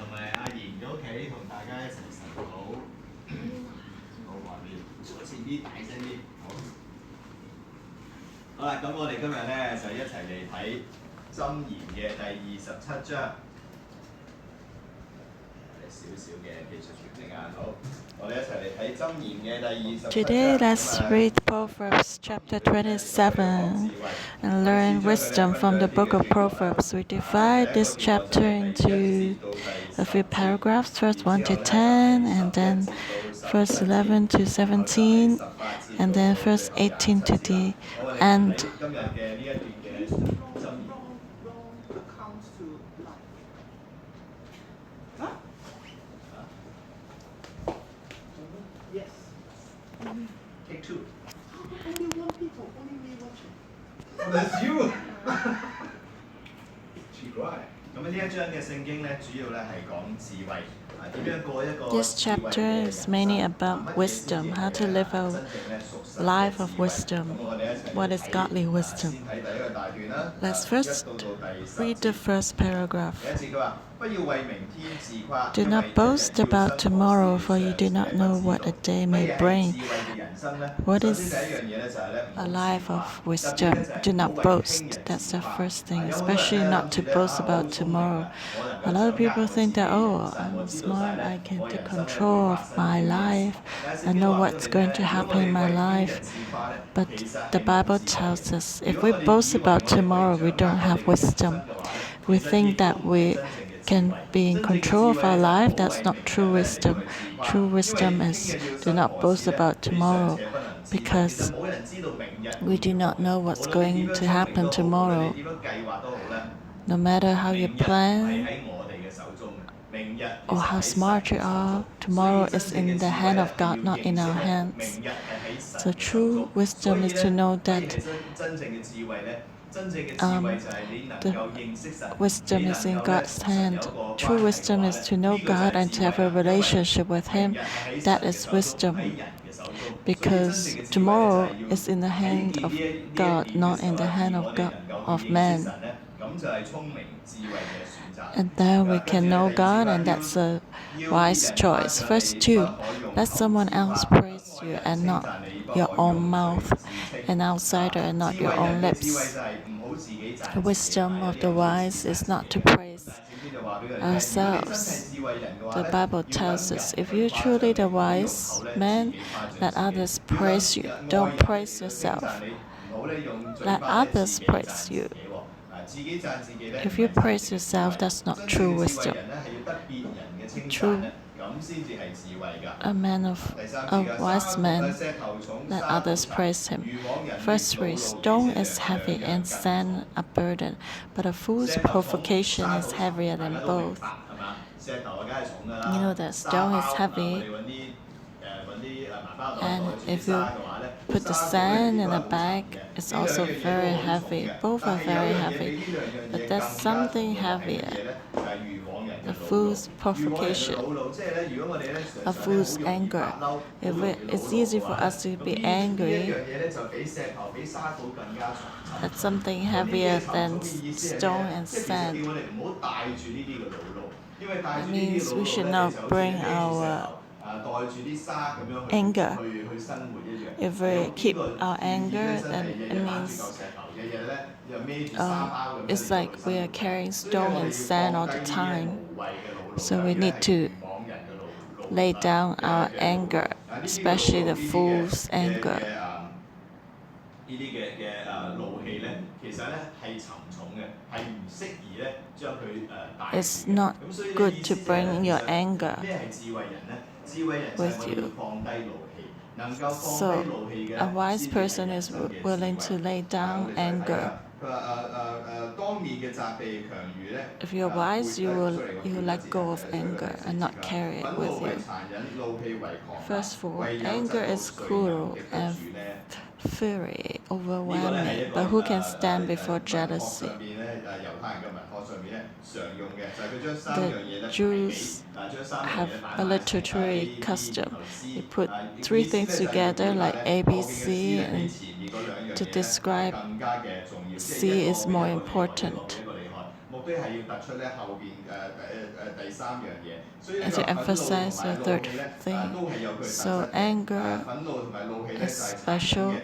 同埋阿賢嘅屋企同大家一齊神討。好話邊，坐前啲，大聲啲。好啦，咁我哋今日咧就一齊嚟睇箴言嘅第27章。少少嘅技術調整啊，好，我哋一齊嚟睇箴言嘅第27章。Today, let's read Proverbs chapter 27 and learn wisdom from the book of Proverbs. We divide this chapter into a few paragraphs, verse 1 to 10, and then verse 11 to 17, and then verse 18 to the end. Take two. Only one people, only me watching. Oh, that's you. 奇怪。咁呢一章嘅聖經咧，主要咧係講智慧。點樣過一個 This chapter is mainly about wisdom, how to live a life of wisdom. What is godly wisdom? Let's first read the first paragraph. Do not boast about tomorrow, for you do not know what a day may bring. What is a life of wisdom? Do not boast. That's the first thing, especially not to boast about tomorrow. A lot of people think that, oh, I'm smart, I can take control of my life, I know what's going to happen in my life. But the Bible tells us if we boast about tomorrow, we don't have wisdom. We think that we can be in control of our life. That's not true wisdom. True wisdom is do not boast about tomorrow, because we do not know what's going to happen tomorrow. No matter how you plan or how smart you are, tomorrow is in the hand of God, not in our hands. So true wisdom is to know that the wisdom is in God's hand. True wisdom is to know God and to have a relationship with Him. That is wisdom. Because tomorrow is in the hand of God, not in the hand of man. And then we can know God, and that's a wise choice. Verse 2, let someone else praise you and not your own mouth, an outsider and not your own lips. The wisdom of the wise is not to praise ourselves. The Bible tells us, if you're truly the wise man, let others praise you. Don't praise yourself. Let others praise you. If you praise yourself, that's not true wisdom. A wise man, let others praise him. Verse 3, stone is heavy and sand a burden, but a fool's provocation is heavier than both. You know that stone is heavy, and if you put the sand in a bag, it's also very heavy. Both are very heavy, but there's something heavier. A fool's provocation, a fool's anger. It's easy for us to be angry. That's something heavier than stone and sand. That means we should not bring our anger. If we keep our anger, then it means it's like we are carrying stone and sand all the time. So we need to lay down our anger, especially the fool's anger. It's not good to bring your anger with you. So a wise person is willing to lay down anger. If you're wise, you will let go of anger and not carry it with you. Verse 4, anger is cruel and fury overwhelming, but who can stand before jealousy? The Jews have a literary custom. They put three things together like A, B, C, and to describe C is more important. And to emphasize the third thing, so anger is special.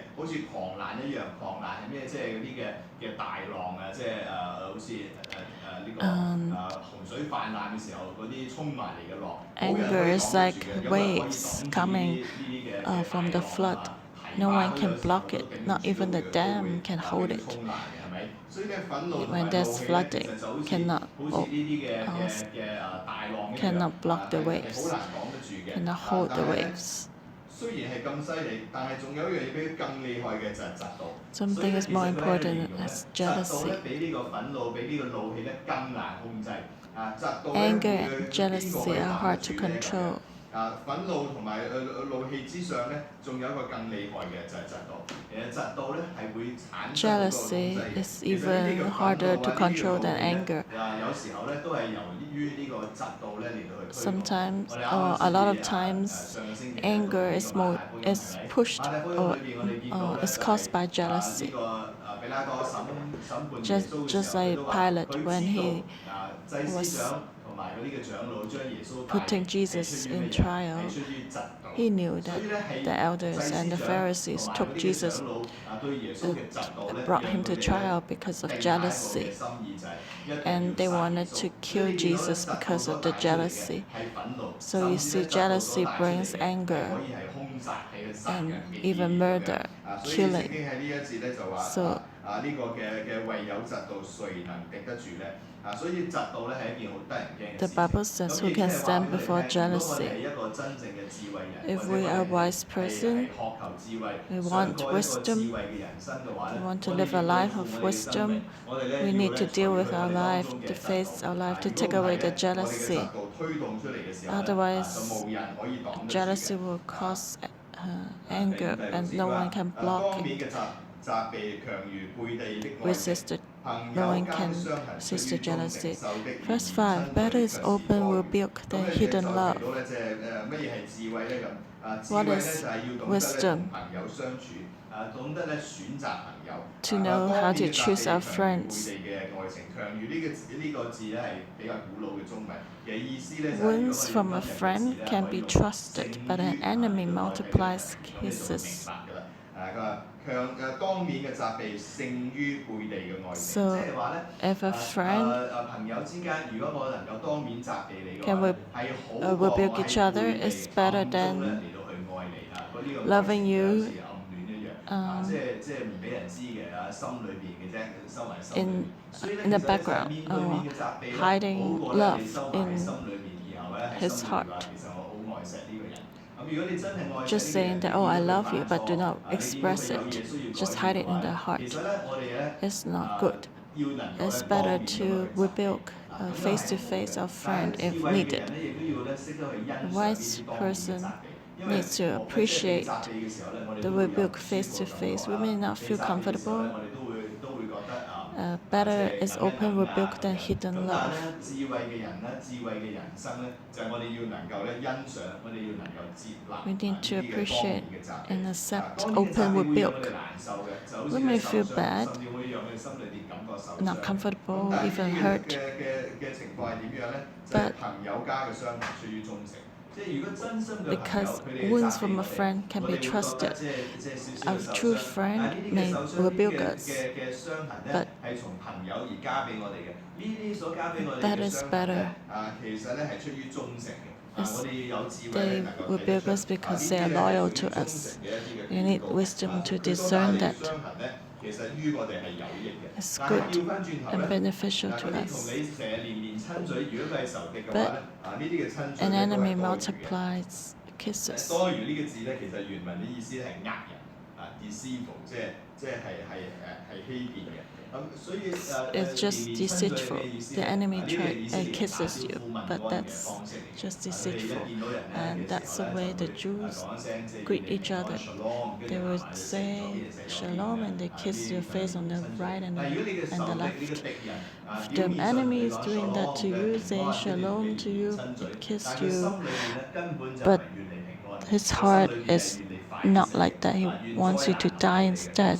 Anger is like waves coming from the flood. No one can block it, not even the dam can hold it. When there's flooding, cannot block the waves, cannot hold the waves. Something is more important as jealousy. Anger and jealousy are hard to control. Jealousy is even harder to control than anger. Sometimes, or a lot of times, anger is pushed or is caused by jealousy. Just like Pilate when he was putting Jesus in trial, he knew that the elders and the Pharisees took Jesus, brought him to trial because of jealousy. And they wanted to kill Jesus because of the jealousy. So you see, jealousy brings anger and even murder, killing. So the Bible says, who can stand before jealousy? If we are a wise person, we want wisdom, we want to live a life of wisdom, we need to deal with our life, to face our life, to take away the jealousy. Otherwise, jealousy will cause anger and no one can block it. No one can resist the jealousy. Verse 5, better is open rebuke than hidden love. What is wisdom? To know how to choose our friends. Wounds from a friend can be trusted, but an enemy multiplies kisses. So, if a friend can rebuke each other, it's better than loving you in the background, or hiding love in his heart. Just saying that, oh, I love you, but do not express it. Just hide it in the heart. It's not good. It's better to rebuke face-to-face our friend if needed. A wise person needs to appreciate the rebuke face-to-face. We may not feel comfortable. Better is open rebuke than hidden love. We need to appreciate and accept open rebuke. We may feel bad, not comfortable, even hurt. But because wounds from a friend can be trusted, a true friend may rebuke us, but that is better. They rebuke us because they are loyal to us. You need wisdom to discern that. It's good and beneficial to us. But an enemy multiplies kisses. It's just deceitful. The enemy kisses you, but that's just deceitful. And that's the way the Jews greet each other. They would say shalom and they kiss your face on the right and the left. If the enemy is doing that to you, say shalom to you, kiss you, but his heart is not like that. He wants you to die instead.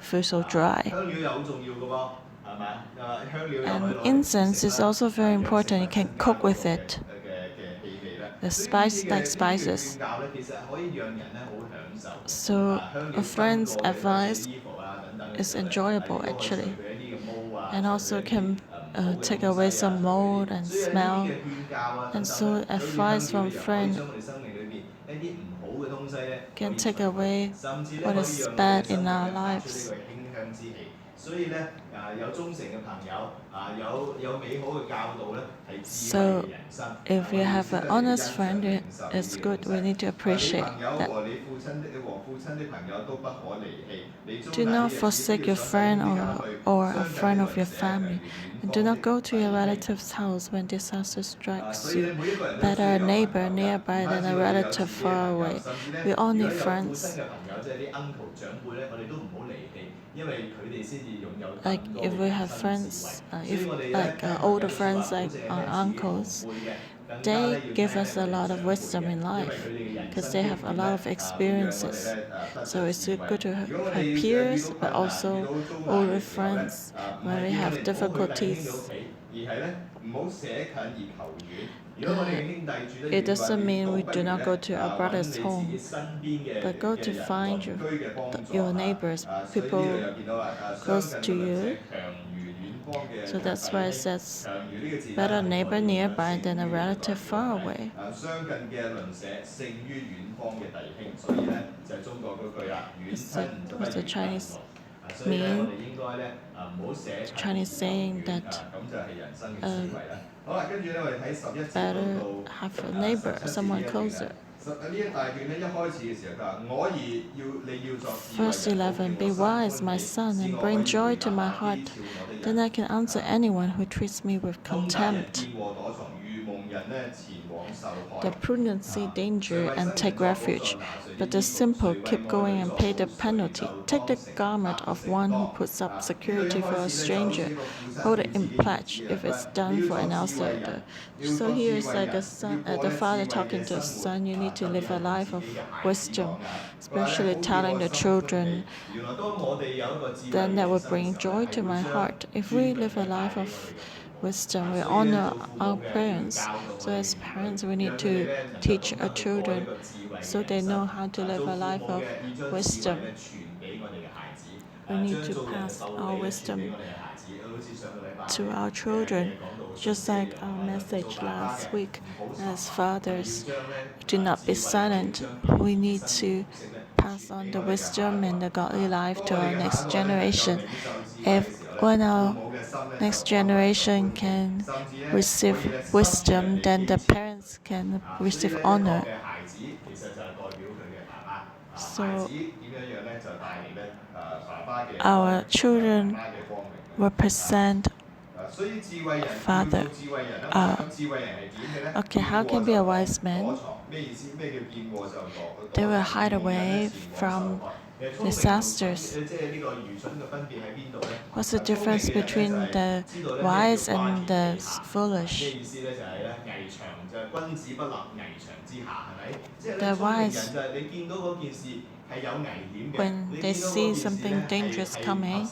feel so dry. 香料又好重要嘅喎。And incense is also very important. You can cook with it. The spices. So a friend's advice is enjoyable actually, and also can take away some mold and smell. And so advice from friend can take away what is bad in our lives. So if you have an honest friend, it's good. We need to appreciate that. Do not forsake your friend or a friend of your family. And do not go to your relative's house when disaster strikes you. Better a neighbor nearby than a relative far away. We all need friends. Like if we have friends, older friends like uncles, they give us a lot of wisdom in life because they have a lot of experiences. So it's good to have peers, but also older friends when we have difficulties. It doesn't mean we do not go to our brother's home, but go to find your neighbors, people close to you. So that's why it says better a neighbor nearby than a relative far away. What's the Chinese mean? The Chinese saying that better have a neighbor, someone closer. Verse 11, be wise, my son, and bring joy to my heart. Then I can answer anyone who treats me with contempt. The prudent see danger and take refuge, but the simple keep going and pay the penalty. Take the garment of one who puts up security for a stranger. Hold it in pledge if it's done for an outsider. So here is like a son, the father talking to his son. You need to live a life of wisdom, especially telling the children. Then that will bring joy to my heart. If we live a life of wisdom, we honor our parents. So as parents, we need to teach our children so they know how to live a life of wisdom. We need to pass our wisdom to our children, just like our message last week. As fathers, do not be silent. We need to pass on the wisdom and the godly life to our next generation. When our next generation can receive wisdom, then the parents can receive honor. So our children represent father. Okay, how can be a wise man? They will hide away from disasters. What's the difference between the wise and the foolish? The wise, when they see something dangerous coming,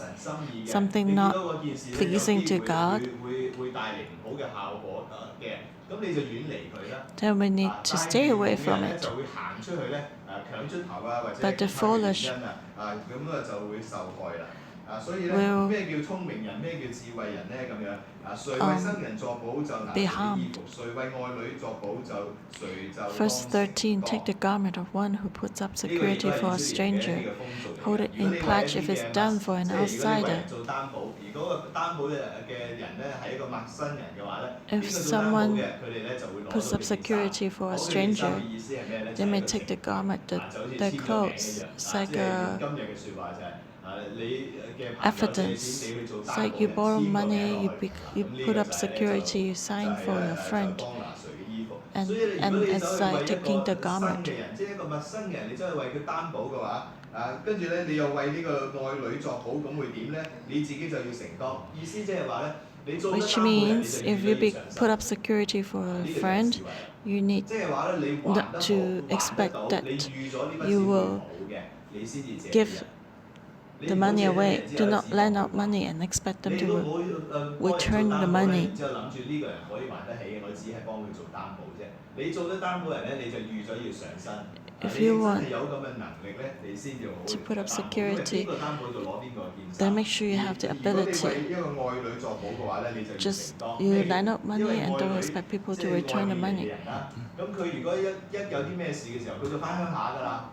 something not pleasing to God, then we need to stay away from it. But the foolish will be harmed. Verse 13, take the garment of one who puts up security for a stranger. Hold it in pledge if it's done for an outsider. If someone puts up security for a stranger, they may take the garment, their clothes. It's like evidence. It's like you borrow money, you put up security, you sign for your friend. And it's like taking the garment. Which means if you put up security for a friend, you need not to expect that you will give the money away. Do not lend out money and expect them 你 to 都冇幫人做 return the 擔保咧， money. 然之後諗住呢個人可以還得起，我只係幫佢做擔保啫。你做咗擔保人咧，你就預咗要上身。If 你 you 真 want 係有咁嘅能力咧，你先至可 to 以 put up 擔保，因為邊 security, 個擔保就攞邊個件 then 衫。 make sure you have the 如果你為 ability. 一個愛女作保嘅話咧，你就要 Just 承當。 you 你 lend out 因 money 為 and 愛 don't 女 expect people 即 to 係愛 return the 面嚟嘅 money. 人啦。咁佢如果一有啲咩事嘅時候，佢就翻鄉下㗎啦。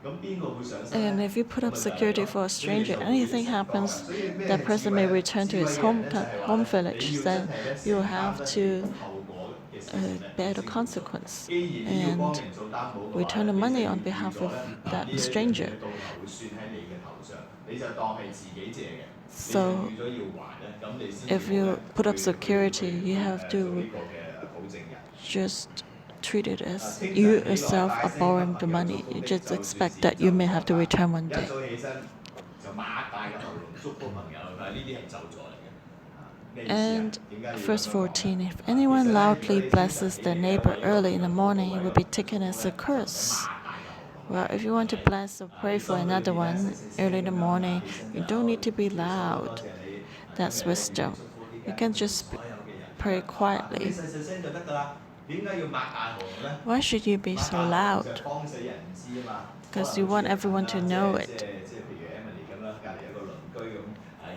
咁邊個會上身 And 咧？ if you put 咁 up 咪就係 security 咯。 for a 所以你 stranger, 就會 anything 承當嘅。 happens, 所以咩 that 係智 person 慧 may 咧？ return 智 to 慧 his 嘅人咧就係 home 話咧， village. 你要 Then 真係咧 you 承擔 have 得 to 起後果嘅事情咧， bear 你 the 先會做。 consequence 既然你要幫 and 人做擔保嘅話 return 咧， the 你就 money 要 on 預 behalf 咗 of 咧呢 that 一樣嘢 stranger. 到頭會算喺你嘅頭上，你就當係自己借嘅，你就 So 預咗要還咧，咁你先至 if 好咧 you put up 去 security, you have 做 to 呢個嘅保證人。 just treat it as 清 you 晨起來 yourself 大 are 聲給 borrowing 朋 the 友祝 money. 福 You 的， just 就算 expect 是 that you 咒 may 詛 have to 吧。 return one 一 day. 早起身就擘大個喉嚨祝福朋友，但係呢啲係咒詛嚟嘅。咩意思啊？ And 點解你要咁 verse 樣講 14, 咧？ if 其實 anyone 咧，如果 loudly 你清晨 blesses 起 their 嚟咧， neighbor 為咗 early 朋 in the 友禱告， morning, it 為 will 咗 be 朋友 taken 祝福 as 咧， a 就唔使擘 curse. 大個喉嚨。 Well, if you want to 係 bless or 你 pray 心 for 裏 another 邊咧細 one 細 early 聲 in the 咁樣 morning, 起身 you 就 don't need to be 耶穌好多 loud. 謝你， That's 今日咧願 wisdom. 意祝福呢 You 間 can 教會 just 所有嘅人。 pray 你 quietly. 細細聲就得㗎啦。點解要擘大喉嚨咧？ Why should you be 擘 so 大喉嚨 loud? 就係幫死人唔知啊嘛。可 Because 能 you 好 want 似人 everyone 啦， to 即 know 係 it. 譬如 Emily 咁啦，隔離有個鄰居咁。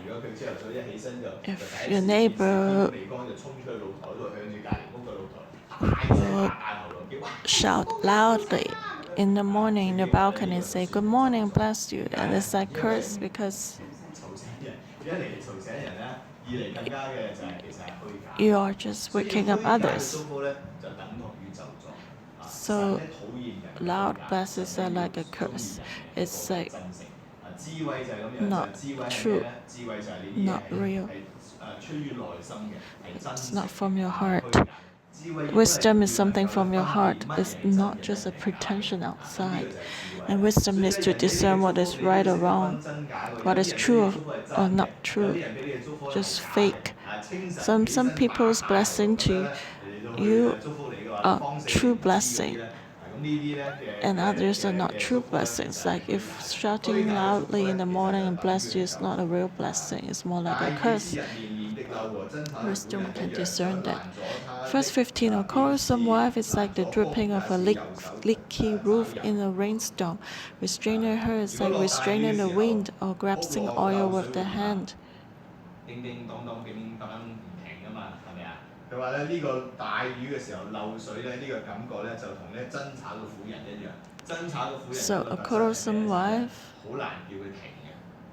如果佢朝頭早一起身就第 If 一 your 次見天 neighbor 未光就衝出去露台度，向住隔離屋個露台大聲擘大喉嚨叫哇！ shout loudly in the morning in the balcony and say, "Good morning, bless you." And it's like curse because 嘈醒人，一嚟嘈醒人啦，二嚟更加嘅就係其實係虛假。 you are just 所以 waking up 虛假嘅 others. 祝福咧，就等同於咒詛。神 So 咧討厭人嘅虛 loud 假， blessings 神 are 咧要 like a 中意 curse. 人嘅 It's 嗰個 like 真誠。智慧就係咁樣，就 not 係智慧係咩 true, 咧？智慧就係你啲嘢 not real. 係出於內心嘅，係真 It's 誠 not from your 嘅，唔係 heart. 虛假嘅。智慧亦都係 Wisdom is 要 something 能夠 from your 分 heart. 辨乜 It's 嘢係真嘅， not 乜 just a 嘢係假嘅。 pretension 呢個 outside. 就係智慧。 And wisdom 所以 is 咧， to 人俾你嘅 discern 祝 what 福， is 你都 right 識 or 得分 wrong, 真假喎。有 what 啲 is 人俾 true 你嘅 or 祝福係 or 真嘅， not 有 true, 啲人俾你嘅祝福係 just 假嘅。 fake. 清晨 Some 起身 people's 擘大喉 blessing 咁樣 to 咧嚟到去 you 祝福你嘅話， are 幫死你 true 唔知嗰啲 blessing, 咧，咁呢啲咧嘅 and others are not 嘅 true 祝福咧，其 blessings. 實係 Like 虛 if 假嘅。虛 shouting 假嘅祝福 loudly 咧， in the 其實 morning 就 and 等 bless 於 you 係 is 咒 not a 詛。 real blessing. It's more like 大 a 意 curse. 之人面面的嬲和真巧的婦 Wisdom 人 can 一樣， discern 想 that. 攔阻他的 Verse 15, a 便 quarrelsome 是 wife is 攔 like the 阻風， dripping 也 of a 是右手 leaky 找 roof 人。 in a rainstorm. Restraining her is 如果 like 落大雨 restraining 嘅 the 時候， wind or 屋 grasping 浪 oil 漏水 with 會 the 點啊？ hand. 叮叮當當、叮叮當當唔停噶嘛，係咪啊？佢話咧呢個大雨嘅時候漏水咧，呢個感覺咧就同咧爭吵嘅婦人一樣。爭吵嘅婦人 So 有 a 個特質係 quarrelsome 咩咧？ wife, 好難叫佢停嘅，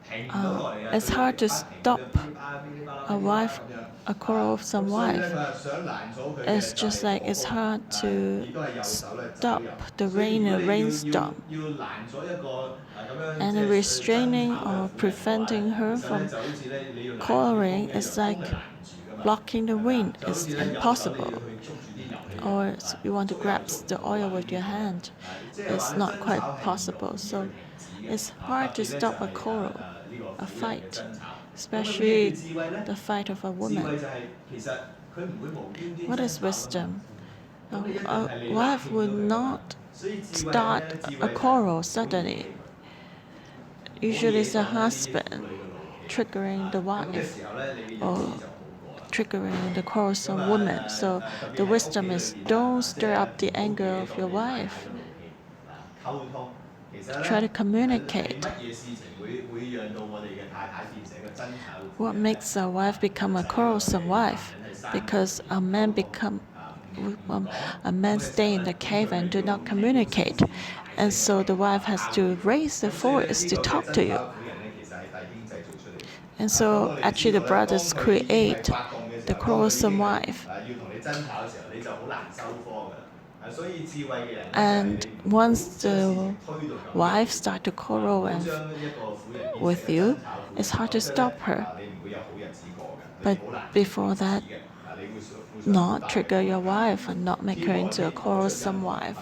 停唔到落嚟啊！ it's 佢 hard 不 to 停 stop 咁噼哩啪啦、噼哩啪啦、噼 a 哩啪啦 wife, 咁樣。 a quarrelsome 咁所以咧， wife. 佢話想攔阻佢嘅 It's 就 just 係 like 破 it's 風， hard to 亦都係右手咧走 stop 入。 the 所以 rain 如 in 果 a 你rainstorm. 要攔阻一個咁樣 And 即係爭 restraining 吵嘅 or 婦人嘅話咧， preventing her 其實咧 from 就好似咧你要攔住風 quarreling 一樣， is 風 like 係攔唔住噶嘛， blocking the 係咪啊？ wind. 就好 It's 似咧右手你要 impossible. 去捉住啲油氣嘅， Or 啊 you want to 捉又捉 grasp 唔 the 到啊 oil 呢 with 啲 your 係， hand. 即係話 It's 咧 not 爭 quite 吵係唔 possible. 容易 So 去停止嘅， it's 特 hard to 別咧就 stop a 係 quarrel, 呢個 a 婦人嘅 fight, 爭吵。咁咩 especially 叫智慧咧？ the fight of a 智慧 woman. 就係其實佢唔會無端端 What 爭 is 吵㗎嘛。 wisdom? 咁你一定 A 係你 wife 攔 would 到佢㗎嘛。 not 所以智慧係 start 咩咧？智 a 慧就係 quarrel 唔好惹 suddenly. 佢。 Usually it's the 唔好惹上咧呢啲婦 husband 女嘅怒氣。 triggering the 咁嘅 wife 時候咧，你嘅日 or 子就好過啦。 triggering the 咁 quarrelsome woman. So 特 the 別喺屋企 wisdom 裏 is 邊 don't 即 stir 係 up the 唔好 anger 惹 of 到 your 你太太 wife. 嘅怒氣。溝通其實 Try 咧 to 係 communicate. 乜嘢事情會讓到我哋嘅太太變成一個爭吵嘅婦 What 人咧？ makes a wife become a quarrelsome wife? Because a man become a man stay in the cave and do not communicate, and so the wife has to raise the voice to talk to you. And so actually the brothers create the quarrelsome wife. And once the wife start to quarrel with you, it's hard to stop her. But before that, not trigger your wife and not make her into a quarrelsome wife.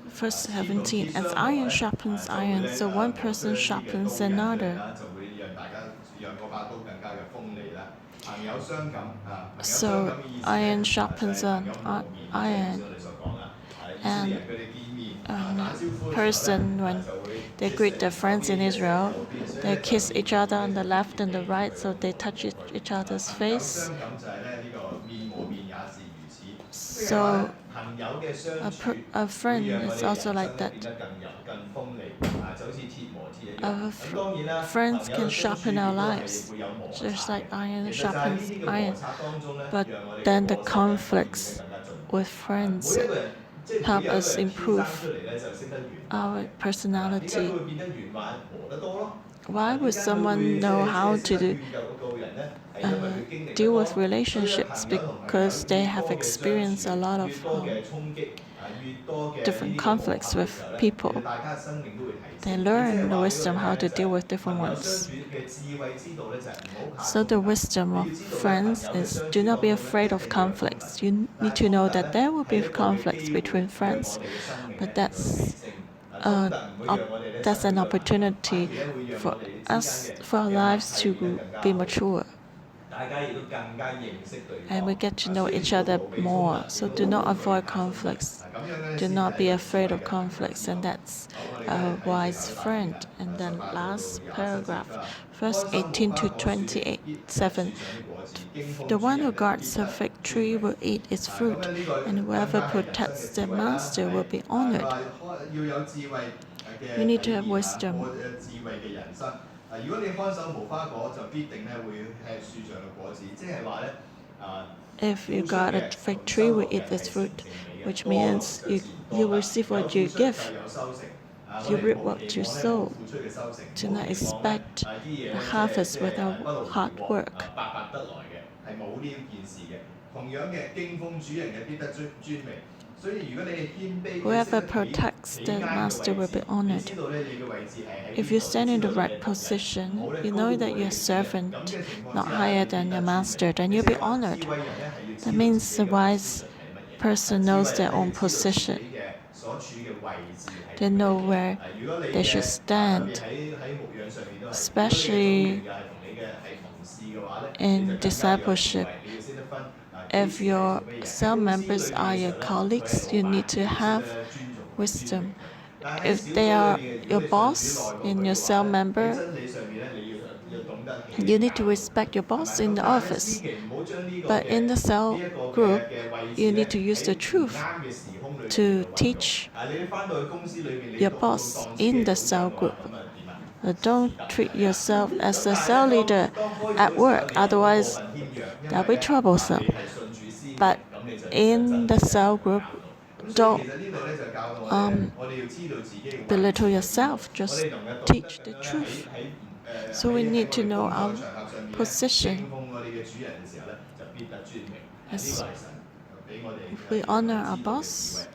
Verse 17, as iron sharpens iron, so one person sharpens another. So iron sharpens iron, And a person, when they greet their friends in Israel, they kiss each other on the left and the right, so they touch each other's face. So a friend is also like that. Friends can sharpen our lives, just like iron sharpens iron. But then the conflicts with friends help us improve our personality. Why would someone know how to deal with relationships? Because they have experienced a lot of different conflicts with people. They learn the wisdom how to deal with different ones. So the wisdom of friends is do not be afraid of conflicts. You need to know that there will be conflicts between friends, but that's an opportunity for us, for our lives to be mature. And we get to know each other more. So do not avoid conflicts. Do not be afraid of conflicts. And that's a wise friend. And then last paragraph, verse 18 to 27. The one who guards a fig tree will eat its fruit, and whoever protects their master will be honored. You need to have wisdom. If you guard a fig tree, will eat its fruit, which means you receive what you give. You reap what you sow. Do not expect a harvest without hard work. Whoever protects the master will be honored. If you stand in the right position, you know that you're a servant, not higher than your master, then you'll be honored. That means the wise person knows their own position. They know where they should stand, especially in discipleship. If your cell members are your colleagues, you need to have wisdom. If they are your boss and your cell member, you need to respect your boss in the office. But in the cell group, you need to use the truth to teach your boss in the cell group. Don't treat yourself as a cell leader at work, otherwise that'll be troublesome. But in the cell group, don't belittle yourself, just teach the truth. So we need to know our position. As if we honor our boss,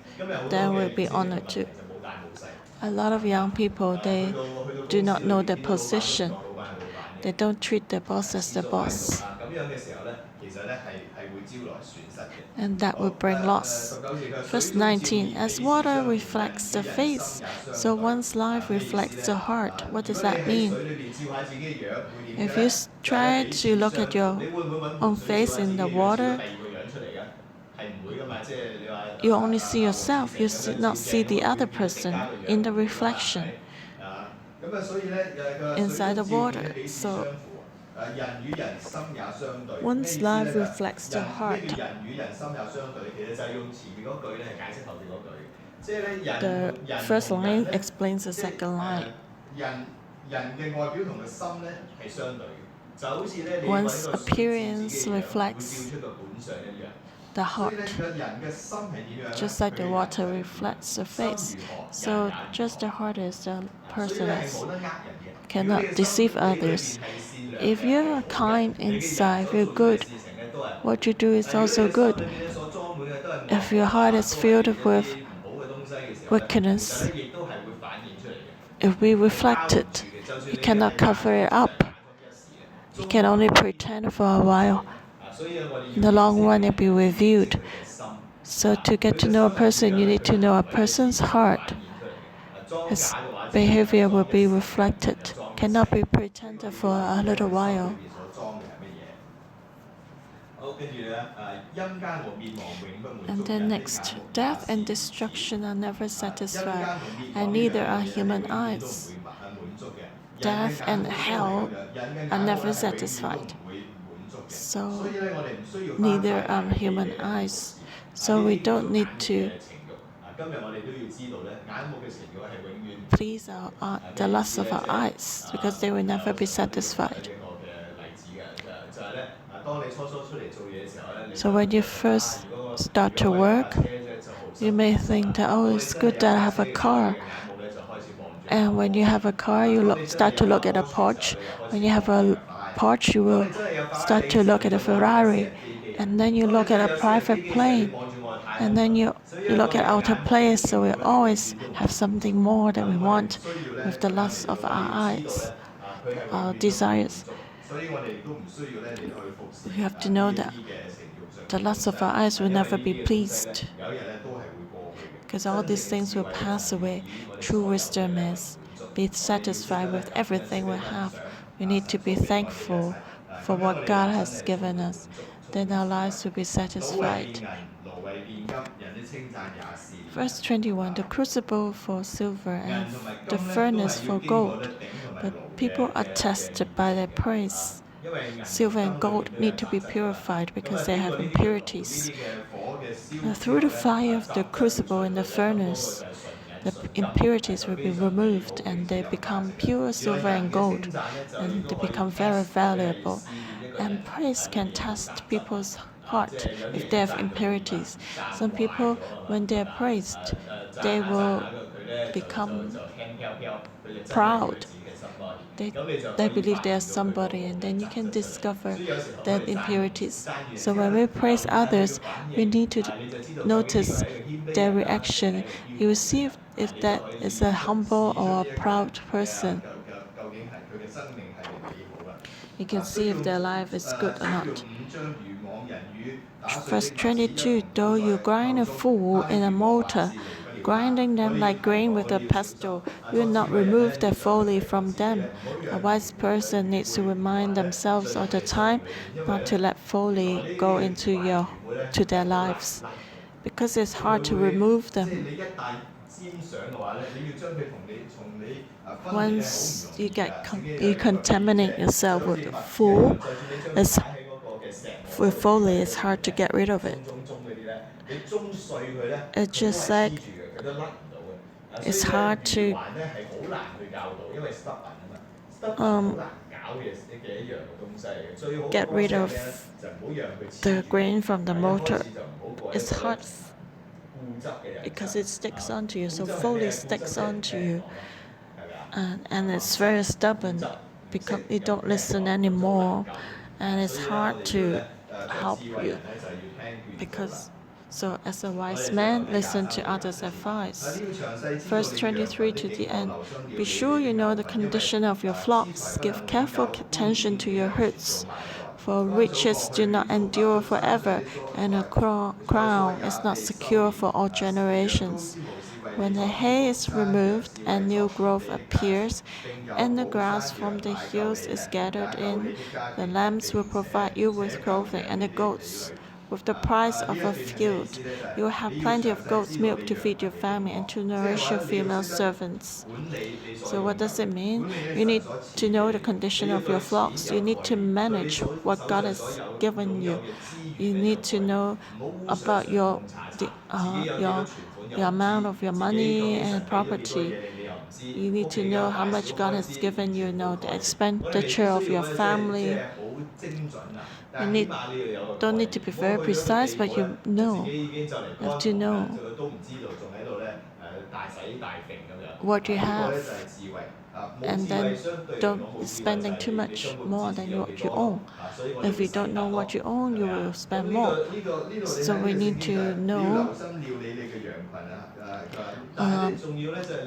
then we'll be honored too. A lot of young people, they do not know their position. They don't treat their boss as the boss. And that will bring loss. Verse 19, as water reflects the face, so one's life reflects the heart. What does that mean? If you try to look at your own face in the water, you only see yourself. You not see the other person in the reflection inside the water. So one's life reflects the heart. The first line explains the second line. One's appearance reflects the heart, just like the water reflects the face. So just the heart is the person is. Cannot deceive others. If you're kind inside, if you're good, what you do is also good. If your heart is filled with wickedness, if we reflect it, you cannot cover it up. You can only pretend for a while. In the long run, it will be revealed. So to get to know a person, you need to know a person's heart. His behavior will be reflected. Cannot be pretended for a little while. And then next, death and destruction are never satisfied, and neither are human eyes. Death and hell are never satisfied. So neither are human eyes. So we don't need to please the lust of our eyes because they will never be satisfied. So when you first start to work, you may think that, oh, it's good that I have a car. And when you have a car, you start to look at a Porsche. When you have a Porsche, you will start to look at a Ferrari. And then you look at a private plane. And then you look at outer place. So we always have something more that we want with the lust of our eyes, our desires. We have to know that the lust of our eyes will never be pleased, because all these things will pass away. True wisdom is be satisfied with everything we have. We need to be thankful for what God has given us. Then our lives will be satisfied. Verse 21, the crucible for silver and the furnace for gold, but people are tested by their praise. Silver and gold need to be purified because they have impurities. Through the fire of the crucible and the furnace, the impurities will be removed and they become pure silver and gold, and they become very valuable. And praise can test people's heart if they have impurities. Some people, when they are praised, they will become proud. They believe they are somebody, and then you can discover their impurities. So when we praise others, we need to notice their reaction. You will see if that is a humble or a proud person. You can see if their life is good or not. Verse 22, though you grind a fool in a mortar, grinding them like grain with a pestle, you will not remove their folly from them. A wise person needs to remind themselves all the time not to let folly go into their lives, because it's hard to remove them. Once you contaminate yourself with fool, with folly, it's hard to get rid of it. It's just like it's hard to get rid of the grain from the mortar. It's hard because it sticks onto you. So folly sticks onto you, and it's very stubborn because you don't listen anymore, and it's hard to help you. So as a wise man, listen to others' advice. Verse 23 to the end. Be sure you know the condition of your flocks. Give careful attention to your herds. For riches do not endure forever, and a crown is not secure for all generations. When the hay is removed and new growth appears, and the grass from the hills is gathered in, the lambs will provide you with clothing, and the goats with the price of a field. You will have plenty of goat's milk to feed your family and to nourish your female servants. So what does it mean? You need to know the condition of your flocks. You need to manage what God has given you. You need to know about the amount of your money and property. You need to know how much God has given you, the expenditure of your family. You don't need to be very precise, but you have to know what you have, and then don't be spending too much more than what you own. If you don't know what you own, you will spend more. So we need to know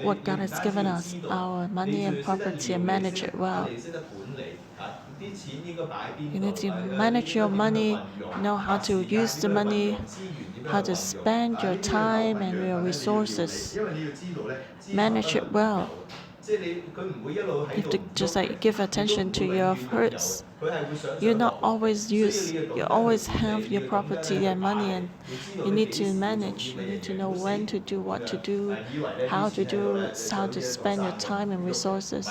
what God has given us, our money and property, and manage it well. You need to manage your money, know how to use the money, how to spend your time and your resources. Manage it well. You have to just like give attention to your herds. You always have your property and money, and you need to manage. You need to know when to do, what to do, how to spend your time and resources.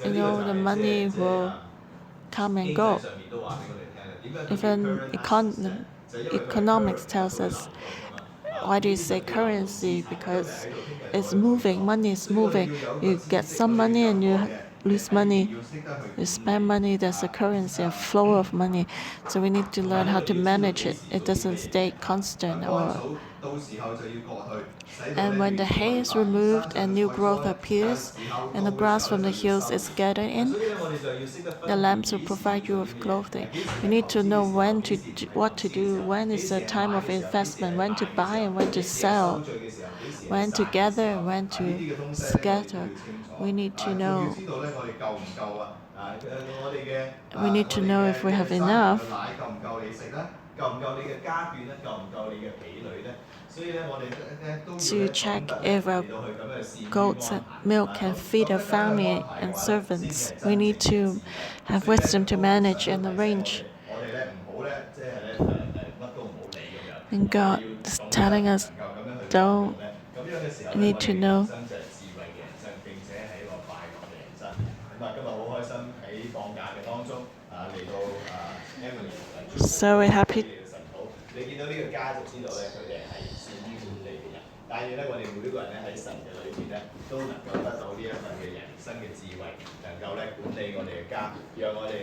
You know, the money will come and go. Even economics tells us, why do you say currency? Because it's moving, money is moving. You get some money and you lose money. You spend money, there's a currency, a flow of money. So we need to learn how to manage it. It doesn't stay constant. And when the hay is removed and new growth appears, and the grass from the hills is gathered in, the lambs will provide you with clothing. You need to know what to do, when is the time of investment, when to buy and when to sell, when to gather and when to scatter. We need to know. We need to know if we have enough. To check if our goats and milk can feed our family and servants. We need to have wisdom to manage and arrange. And God is telling us, don't need to know. So we're happy. 你見到呢個家就知道咧，佢哋係善於管理嘅人。但係咧，我哋每個人咧喺神嘅裏邊咧，都能夠得到呢一份嘅人生嘅智慧，能夠咧管理我哋嘅家，讓我哋